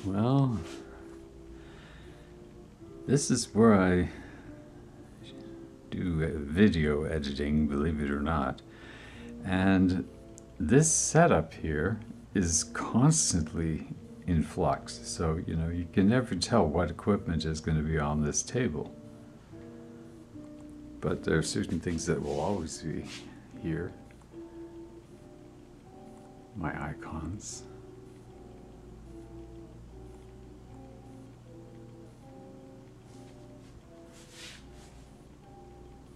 Well, this is where I do video editing, believe it or not. And this setup here is constantly in flux. So, you can never tell what equipment is going to be on this table. But there are certain things that will always be here. My icons.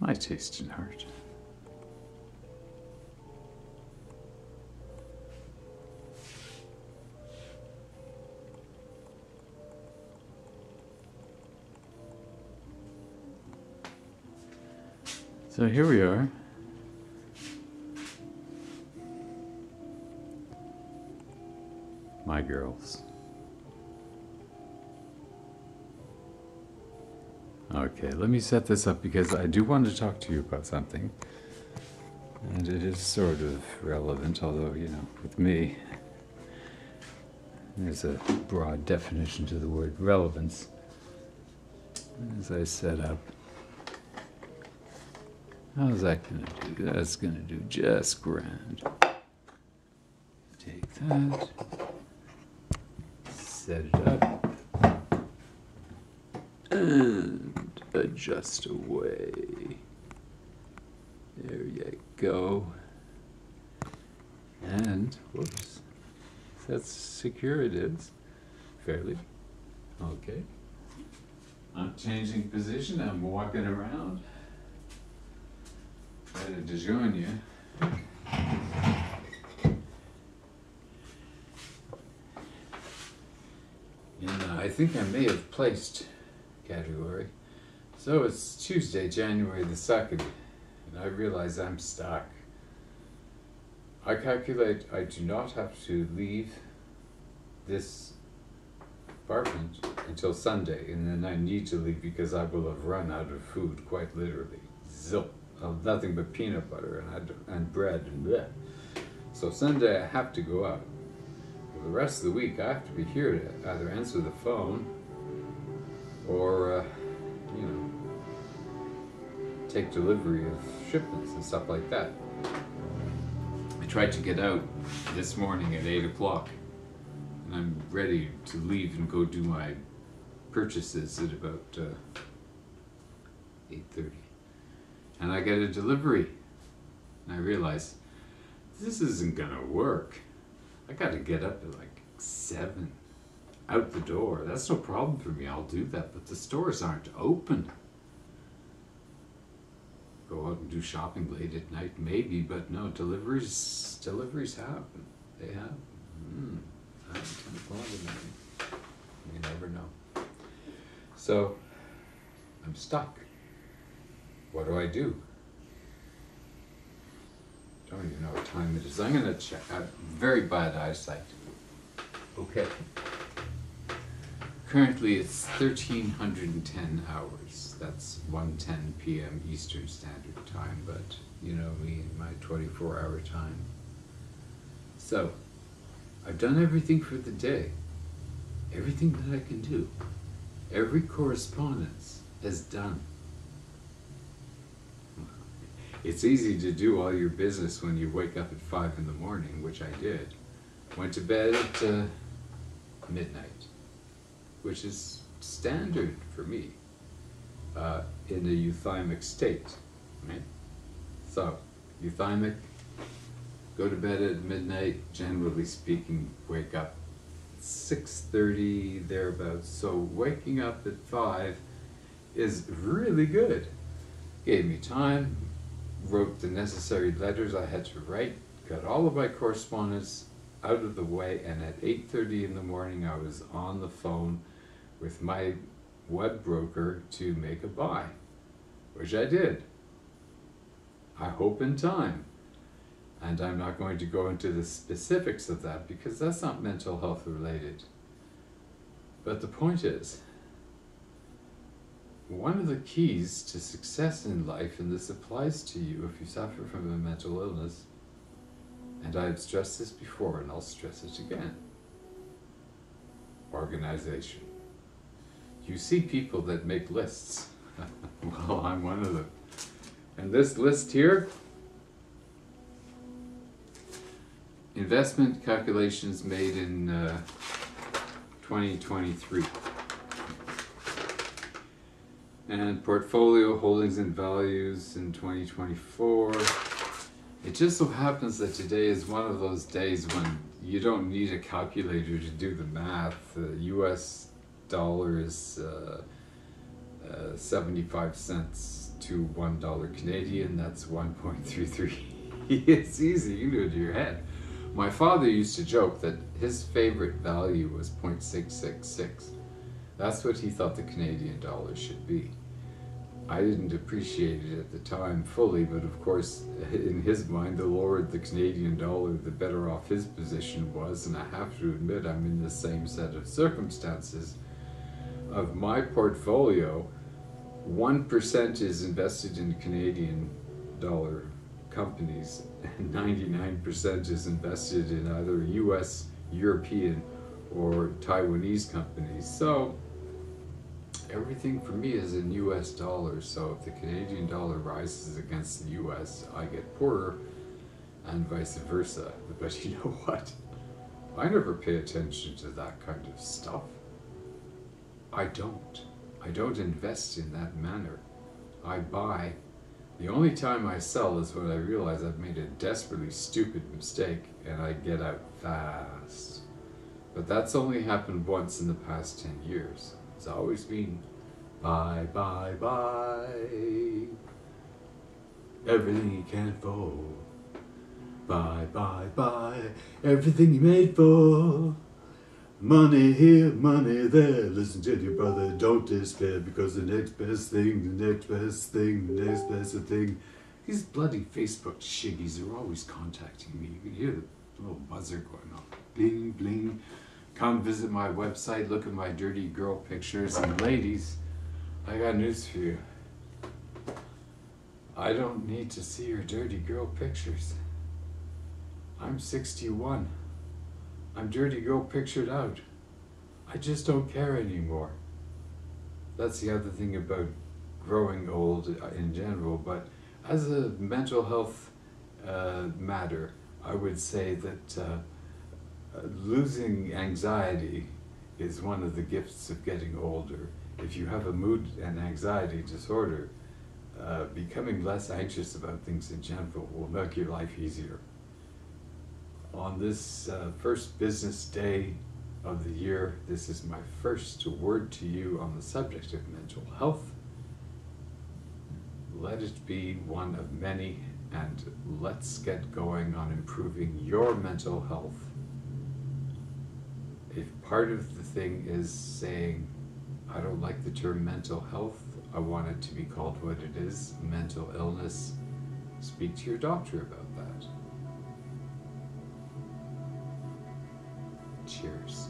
My taste in art. So here we are. My girls. Okay, let me set this up because I do want to talk to you about something. And it is sort of relevant, although, with me, there's a broad definition to the word relevance. As I set up. How's that going to do? That's going to do just grand. Take that. Set it up. And adjust away. There you go. And, whoops. That's secure, it is. Fairly. Okay. I'm changing position. I'm walking around. Ready to join you. And I think I may have placed category. So it's Tuesday, January the 2nd, and I realize I'm stuck. I calculate I do not have to leave this apartment until Sunday, and then I need to leave because I will have run out of food, quite literally. Zilp. Nothing but peanut butter and bread and bleh. So Sunday I have to go out. For the rest of the week I have to be here to either answer the phone or, take delivery of shipments and stuff like that. I tried to get out this morning at 8 o'clock and I'm ready to leave and go do my purchases at about 8:30. And I get a delivery, and I realize, this isn't gonna work. I gotta get up at like 7, out the door. That's no problem for me, I'll do that, but the stores aren't open. Go out and do shopping late at night, maybe, but no, deliveries happen. They happen. I haven't 10 o'clock at night. You never know. So, I'm stuck. What do I do? Don't even know what time it is. I'm going to check. I have very bad eyesight. Okay. Currently it's 1310 hours. That's 1:10 p.m. Eastern Standard Time, but you know me and my 24-hour time. So, I've done everything for the day. Everything that I can do. Every correspondence is done. It's easy to do all your business when you wake up at 5 in the morning, which I did. Went to bed at midnight, which is standard for me in a euthymic state, right? So, euthymic, go to bed at midnight, generally speaking, wake up 6:30, thereabouts. So waking up at 5 is really good. Gave me time. Wrote the necessary letters I had to write, got all of my correspondence out of the way, and at 8:30 in the morning I was on the phone with my web broker to make a buy, which I did. I hope in time. And I'm not going to go into the specifics of that because that's not mental health related. But the point is, one of the keys to success in life, and this applies to you if you suffer from a mental illness, and I've stressed this before and I'll stress it again, organization. You see people that make lists. Well, I'm one of them. And this list here, investment calculations made in 2023. And portfolio holdings and values in 2024. It just so happens that today is one of those days when you don't need a calculator to do the math. The US dollar is 75 cents to $1 Canadian, that's 1.33. It's easy, you can do it in your head. My father used to joke that his favorite value was 0.666. That's what he thought the Canadian dollar should be. I didn't appreciate it at the time fully, but of course, in his mind, the lower the Canadian dollar, the better off his position was, and I have to admit I'm in the same set of circumstances. Of my portfolio, 1% is invested in Canadian dollar companies, and 99% is invested in either US, European, or Taiwanese companies. So everything for me is in US dollars, so if the Canadian dollar rises against the US, I get poorer, and vice versa. But you know what? I never pay attention to that kind of stuff. I don't invest in that manner. I buy. The only time I sell is when I realize I've made a desperately stupid mistake and I get out fast. But that's only happened once in the past 10 years. It's always been buy, buy, buy. Everything you can for. Buy, buy, buy. Everything you made for. Money here, money there. Listen to your brother, don't despair, because the next best thing, the next best thing, the next best thing. These bloody Facebook shiggies are always contacting me. You can hear the little buzzer going off. Bling, bling. Come visit my website, look at my dirty girl pictures. And ladies, I got news for you. I don't need to see your dirty girl pictures. I'm 61. I'm dirty girl pictured out. I just don't care anymore. That's the other thing about growing old in general, but as a mental health matter, I would say that losing anxiety is one of the gifts of getting older. If you have a mood and anxiety disorder, becoming less anxious about things in general will make your life easier. On this first business day of the year, this is my first word to you on the subject of mental health. Let it be one of many, and let's get going on improving your mental health. If part of the thing is saying, I don't like the term mental health, I want it to be called what it is, mental illness, speak to your doctor about that. Cheers.